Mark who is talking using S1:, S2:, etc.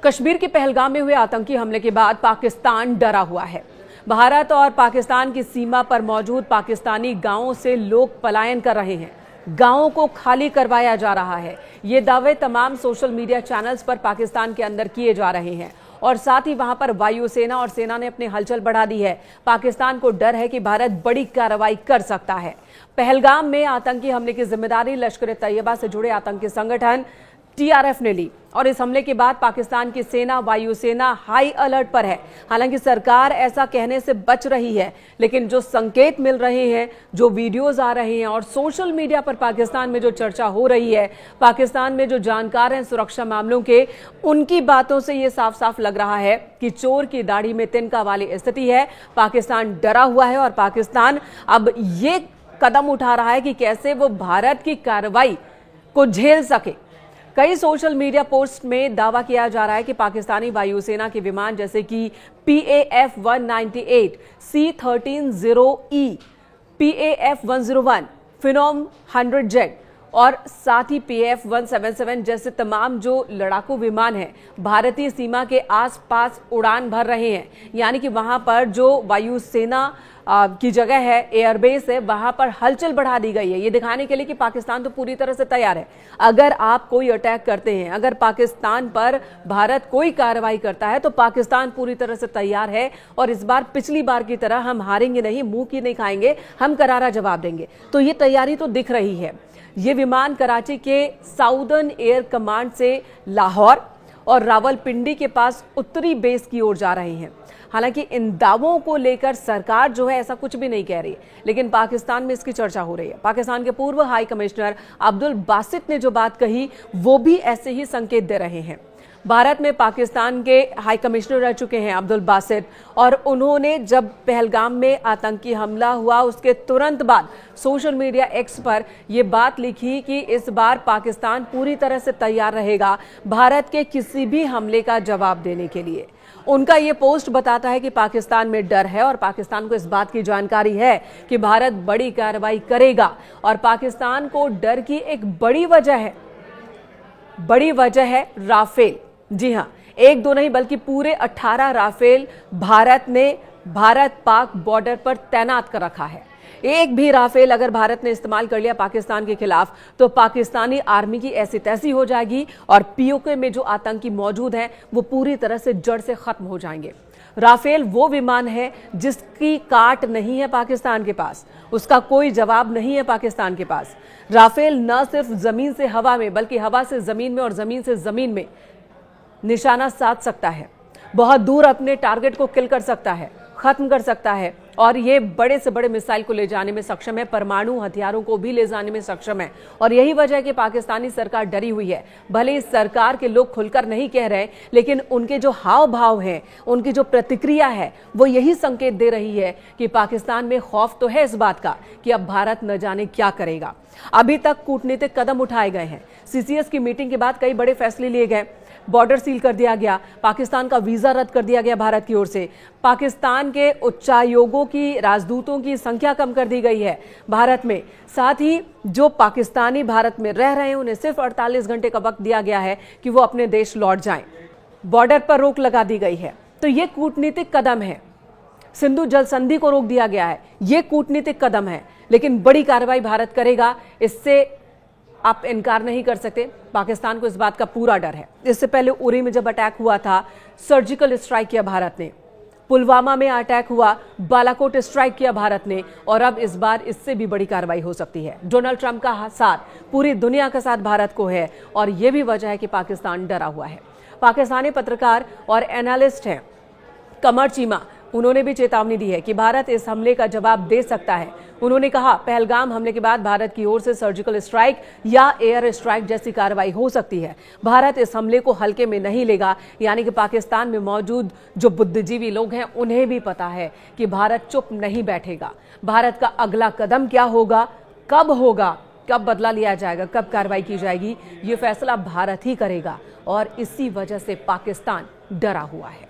S1: कश्मीर के पहलगाम में हुए आतंकी हमले के बाद पाकिस्तान डरा हुआ है। भारत और पाकिस्तान की सीमा पर मौजूद पाकिस्तानी गांवों से लोग पलायन कर रहे हैं। गांवों को खाली करवाया जा रहा है। ये दावे तमाम सोशल मीडिया चैनल्स पर पाकिस्तान के अंदर किए जा रहे हैं और साथ ही वहां पर वायुसेना और सेना ने अपनी हलचल बढ़ा दी है। पाकिस्तान को डर है कि भारत बड़ी कार्रवाई कर सकता है। पहलगाम में आतंकी हमले की जिम्मेदारी लश्कर ए तैयबा से जुड़े आतंकी संगठन TRF ने ली और इस हमले के बाद पाकिस्तान की सेना वायुसेना हाई अलर्ट पर है। हालांकि सरकार ऐसा कहने से बच रही है, लेकिन जो संकेत मिल रहे हैं, जो वीडियोस आ रहे हैं और सोशल मीडिया पर पाकिस्तान में जो चर्चा हो रही है, पाकिस्तान में जो जानकार हैं सुरक्षा मामलों के, उनकी बातों से ये साफ साफ लग रहा है कि चोर की दाढ़ी में तिनका वाली स्थिति है। पाकिस्तान डरा हुआ है और पाकिस्तान अब ये कदम उठा रहा है कि कैसे वो भारत की कार्रवाई को झेल सके। कई सोशल मीडिया पोस्ट में दावा किया जा रहा है कि पाकिस्तानी वायुसेना के विमान जैसे कि PAF-198, C-13-0E, PAF-101, फिनोम 100 जेट और साथ ही PAF-177 जैसे तमाम जो लड़ाकू विमान हैं भारतीय सीमा के आसपास उड़ान भर रहे हैं। यानी कि वहां पर जो वायुसेना की जगह है, एयरबेस है, वहां पर हलचल बढ़ा दी गई है, ये दिखाने के लिए कि पाकिस्तान तो पूरी तरह से तैयार है। अगर आप कोई अटैक करते हैं, अगर पाकिस्तान पर भारत कोई कार्रवाई करता है तो पाकिस्तान पूरी तरह से तैयार है और इस बार पिछली बार की तरह हम हारेंगे नहीं, मुंह की नहीं खाएंगे, हम करारा जवाब देंगे। तो ये तैयारी तो दिख रही है। ये विमान कराची के साउदर्न एयर कमांड से लाहौर और रावलपिंडी के पास उत्तरी बेस की ओर जा रहे हैं। हालांकि इन दावों को लेकर सरकार जो है ऐसा कुछ भी नहीं कह रही, लेकिन पाकिस्तान में इसकी चर्चा हो रही है। पाकिस्तान के पूर्व हाई कमिश्नर अब्दुल बासित ने जो बात कही वो भी ऐसे ही संकेत दे रहे हैं। भारत में पाकिस्तान के हाई कमिश्नर रह चुके हैं अब्दुल बासित, और उन्होंने जब पहलगाम में आतंकी हमला हुआ उसके तुरंत बाद सोशल मीडिया एक्स पर यह बात लिखी कि इस बार पाकिस्तान पूरी तरह से तैयार रहेगा भारत के किसी भी हमले का जवाब देने के लिए। उनका ये पोस्ट बताता है कि पाकिस्तान में डर है और पाकिस्तान को इस बात की जानकारी है कि भारत बड़ी कार्रवाई करेगा और पाकिस्तान को डर की एक बड़ी वजह है राफेल। जी हां, एक दो नहीं बल्कि पूरे 18 राफेल भारत ने भारत पाक बॉर्डर पर तैनात कर रखा है। एक भी राफेल अगर भारत ने इस्तेमाल कर लिया पाकिस्तान के खिलाफ तो पाकिस्तानी आर्मी की ऐसी तैसी हो जाएगी और POK में जो आतंकी मौजूद हैं वो पूरी तरह से जड़ से खत्म हो जाएंगे। राफेल वो विमान है जिसकी काट नहीं है पाकिस्तान के पास, उसका कोई जवाब नहीं है पाकिस्तान के पास। राफेल न सिर्फ जमीन से हवा में बल्कि हवा से जमीन में और जमीन से जमीन में निशाना साध सकता है, बहुत दूर अपने टारगेट को किल कर सकता है, खत्म कर सकता है और ये बड़े से बड़े मिसाइल को ले जाने में सक्षम है, परमाणु हथियारों को भी ले जाने में सक्षम है। और यही वजह है कि पाकिस्तानी सरकार डरी हुई है। भले इस सरकार के लोग खुलकर नहीं कह रहे, लेकिन उनके जो हाव भाव हैं, उनकी जो प्रतिक्रिया है वो यही संकेत दे रही है कि पाकिस्तान में खौफ तो है इस बात का कि अब भारत न जाने क्या करेगा। अभी तक कूटनीतिक कदम उठाए गए हैं। CCS की मीटिंग के बाद कई बड़े फैसले लिए गए। बॉर्डर सील कर दिया गया, पाकिस्तान का वीजा रद्द कर दिया गया भारत की ओर से, पाकिस्तान के उच्चायोगों की राजदूतों की संख्या कम कर दी गई है भारत में। साथ ही जो पाकिस्तानी भारत में रह रहे हैं उन्हें सिर्फ 48 घंटे का वक्त दिया गया है कि वो अपने देश लौट जाएं। बॉर्डर पर रोक लगा दी गई है। तो ये कूटनीतिक कदम है। सिंधु जल संधि को रोक दिया गया है, ये कूटनीतिक कदम है, लेकिन बड़ी कार्रवाई भारत करेगा, इससे आप इनकार नहीं कर सकते। पाकिस्तान को इस बात का पूरा डर है। इससे पहले उरी में जब अटैक हुआ था, सर्जिकल स्ट्राइक किया भारत ने, पुलवामा में अटैक हुआ, बालाकोट स्ट्राइक किया भारत ने, और अब इस बार इससे भी बड़ी कार्रवाई हो सकती है। डोनाल्ड ट्रंप का साथ पूरी दुनिया का साथ भारत को है और यह भी वजह है कि पाकिस्तान डरा हुआ है। पाकिस्तानी पत्रकार और एनालिस्ट हैं कमर चीमा, उन्होंने भी चेतावनी दी है कि भारत इस हमले का जवाब दे सकता है। उन्होंने कहा पहलगाम हमले के बाद भारत की ओर से सर्जिकल स्ट्राइक या एयर स्ट्राइक जैसी कार्रवाई हो सकती है। भारत इस हमले को हल्के में नहीं लेगा। यानी कि पाकिस्तान में मौजूद जो बुद्धिजीवी लोग हैं उन्हें भी पता है कि भारत चुप नहीं बैठेगा। भारत का अगला कदम क्या होगा, कब बदला लिया जाएगा, कब कार्रवाई की जाएगी, ये फैसला भारत ही करेगा और इसी वजह से पाकिस्तान डरा हुआ है।